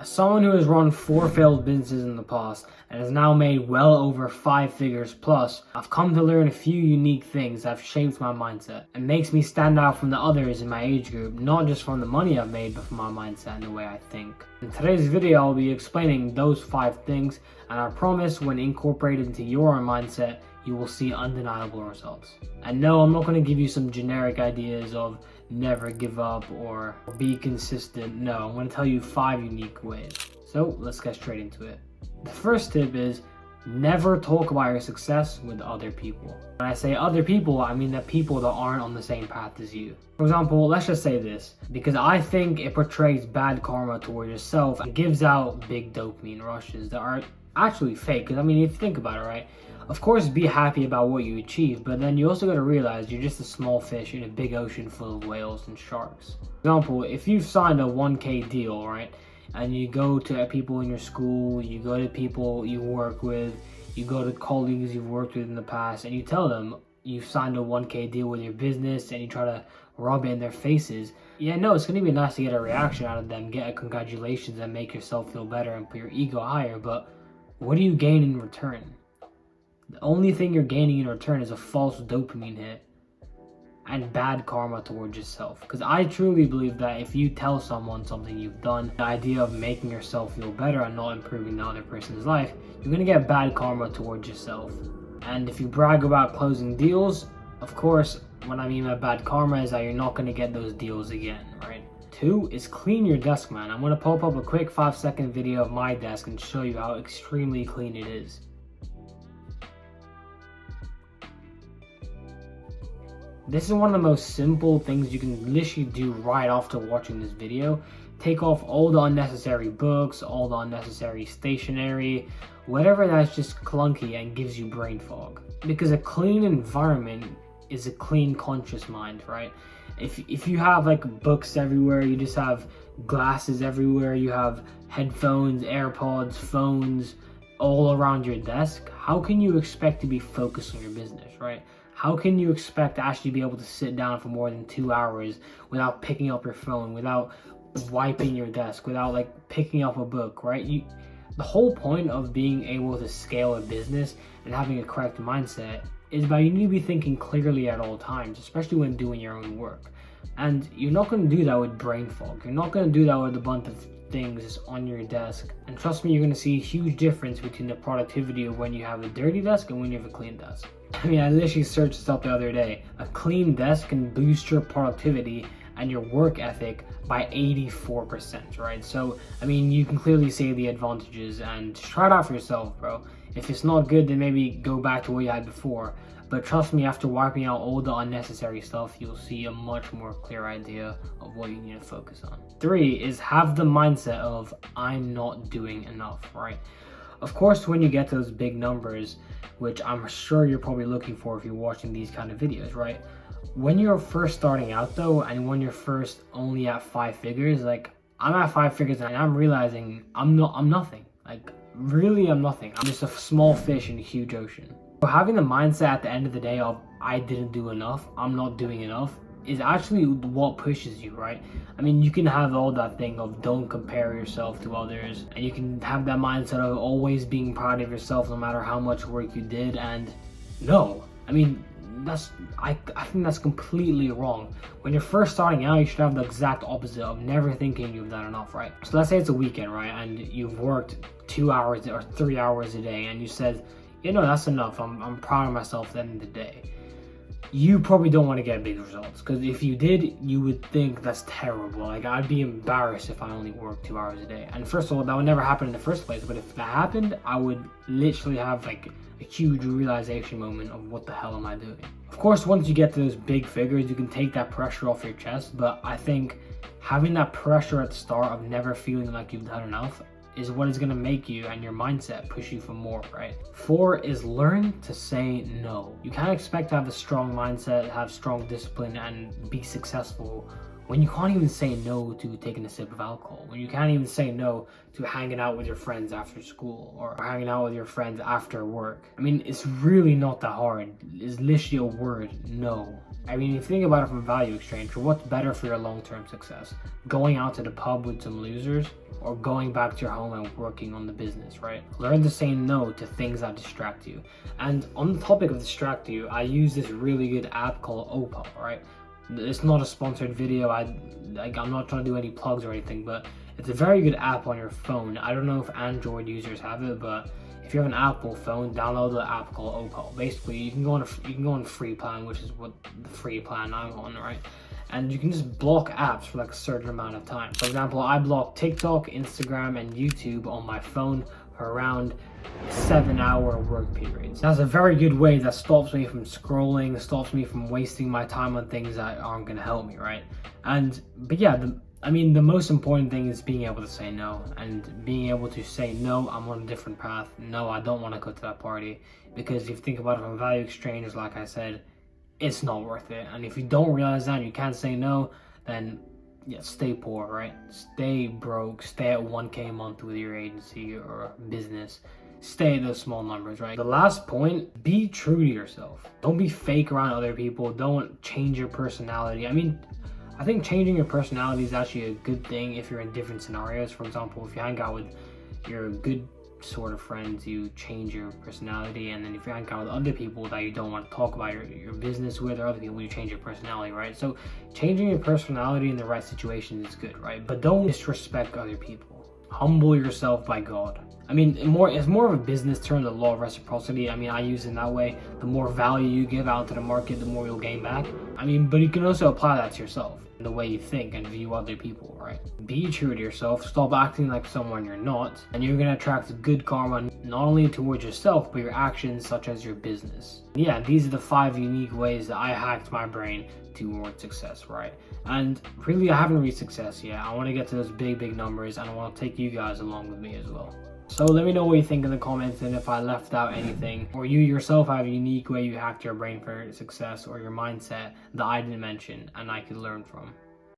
As someone who has run 4 failed businesses in the past and has now made well over 5 figures plus, I've come to learn a few unique things that have shaped my mindset and makes me stand out from the others in my age group, not just from the money I've made, but from my mindset and the way I think. In today's video, I'll be explaining those 5 things, and I promise when incorporated into your own mindset, you will see undeniable results. And no, I'm not going to give you some generic ideas of never give up or be consistent. No, I'm going to tell you 5 unique ways. So let's get straight into it. The first tip is never talk about your success with other people. When I say other people, I mean the people that aren't on the same path as you. For example, let's just say this, because I think it portrays bad karma towards yourself and gives out big dopamine rushes that are actually fake. Because I mean, if you think about it, right? Of course, be happy about what you achieve, but then you also got to realize you're just a small fish in a big ocean full of whales and sharks. For example, if you've signed a 1K deal, right, and you go to people in your school, you go to people you work with, you go to colleagues you've worked with in the past, and you tell them you've signed a 1K deal with your business, and you try to rub it in their faces, yeah, no, it's going to be nice to get a reaction out of them, get a congratulations and make yourself feel better and put your ego higher, but what do you gain in return? The only thing you're gaining in return is a false dopamine hit and bad karma towards yourself. Because I truly believe that if you tell someone something you've done, the idea of making yourself feel better and not improving the other person's life, you're going to get bad karma towards yourself. And if you brag about closing deals, of course, what I mean by bad karma is that you're not going to get those deals again, right? 2 is clean your desk, man. I'm going to pop up a quick 5-second video of my desk and show you how extremely clean it is. This is one of the most simple things you can literally do right after watching this video. Take off all the unnecessary books, all the unnecessary stationery, whatever that's just clunky and gives you brain fog. Because a clean environment is a clean conscious mind, right? If you have like books everywhere, you just have glasses everywhere, you have headphones, AirPods, phones all around your desk, how can you expect to be focused on your business, right? How can you expect to actually be able to sit down for more than 2 hours without picking up your phone, without wiping your desk, without like picking up a book, right? The whole point of being able to scale a business and having a correct mindset is that you need to be thinking clearly at all times, especially when doing your own work. And you're not going to do that with brain fog. You're not going to do that with a bunch of things on your desk. And trust me, you're going to see a huge difference between the productivity of when you have a dirty desk and when you have a clean desk. I mean, I literally searched this up the other day. A clean desk can boost your productivity and your work ethic by 84%, right? So, I mean, you can clearly see the advantages and try it out for yourself, bro. If it's not good, then maybe go back to what you had before. But trust me, after wiping out all the unnecessary stuff, you'll see a much more clear idea of what you need to focus on. 3 is have the mindset of, I'm not doing enough, right? Of course, when you get those big numbers, which I'm sure you're probably looking for if you're watching these kind of videos, right? When you're first starting out though, and when you're first only at 5 figures, like I'm at 5 figures and I'm realizing I'm nothing. Like really, I'm nothing. I'm just a small fish in a huge ocean. So having the mindset at the end of the day of I didn't do enough, I'm not doing enough, is actually what pushes you, right? I mean, you can have all that thing of don't compare yourself to others, and you can have that mindset of always being proud of yourself no matter how much work you did, and no, I mean, I think that's completely wrong. When you're first starting out, you should have the exact opposite of never thinking you've done enough, right? So let's say it's a weekend, right, and you've worked 2 hours or 3 hours a day, and you said, you know, that's enough, I'm proud of myself at the end of the day. You probably don't want to get big results, because if you did, you would think that's terrible. Like, I'd be embarrassed if I only worked 2 hours a day. And first of all, that would never happen in the first place. But if that happened, I would literally have like a huge realization moment of what the hell am I doing? Of course, once you get to those big figures, you can take that pressure off your chest. But I think having that pressure at the start of never feeling like you've done enough is what is going to make you and your mindset push you for more, right? 4 is learn to say no. You can't expect to have a strong mindset, have strong discipline, and be successful when you can't even say no to taking a sip of alcohol, when you can't even say no to hanging out with your friends after school or hanging out with your friends after work. I mean, it's really not that hard. It's literally a word, no. I mean, if you think about it from a value exchange, what's better for your long-term success? Going out to the pub with some losers, or going back to your home and working on the business, right? Learn to say no to things that distract you. And on the topic of distract you, I use this really good app called Opal, right? It's not a sponsored video. I'm not trying to do any plugs or anything, but it's a very good app on your phone. I don't know if Android users have it, but if you have an Apple phone, download the app called Opal. Basically, you can go on free plan, which is what the free plan I'm on, right? And you can just block apps for like a certain amount of time. For example, I block TikTok, Instagram, and YouTube on my phone for around 7-hour work periods. That's a very good way that stops me from scrolling, stops me from wasting my time on things that aren't gonna help me, right? But yeah, the most important thing is being able to say no, and being able to say, no, I'm on a different path. No, I don't want to go to that party. Because if you think about it from value exchange, like I said, it's not worth it. And if you don't realize that and you can't say no, then yeah, stay poor, right? Stay broke, stay at 1K a month with your agency or business. Stay at those small numbers, right? The last point, be true to yourself. Don't be fake around other people. Don't change your personality. I think changing your personality is actually a good thing if you're in different scenarios. For example, if you hang out with your good sort of friends, you change your personality, and then if you hang out with other people that you don't want to talk about your business with, or other people, you change your personality, right? So changing your personality in the right situation is good, right? But don't disrespect other people. Humble yourself by God. It's more of a business term, the law of reciprocity. I use it in that way. The more value you give out to the market, the more you'll gain back. But you can also apply that to yourself, the way you think and view other people, right? Be true to yourself, stop acting like someone you're not, and you're gonna attract good karma, not only towards yourself, but your actions, such as your business. Yeah, these are the 5 unique ways that I hacked my brain towards success, right? And really, I haven't reached success yet. I wanna get to those big numbers, and I wanna take you guys along with me as well. So let me know what you think in the comments, and if I left out anything, or you yourself have a unique way you hacked your brain for success or your mindset that I didn't mention and I could learn from.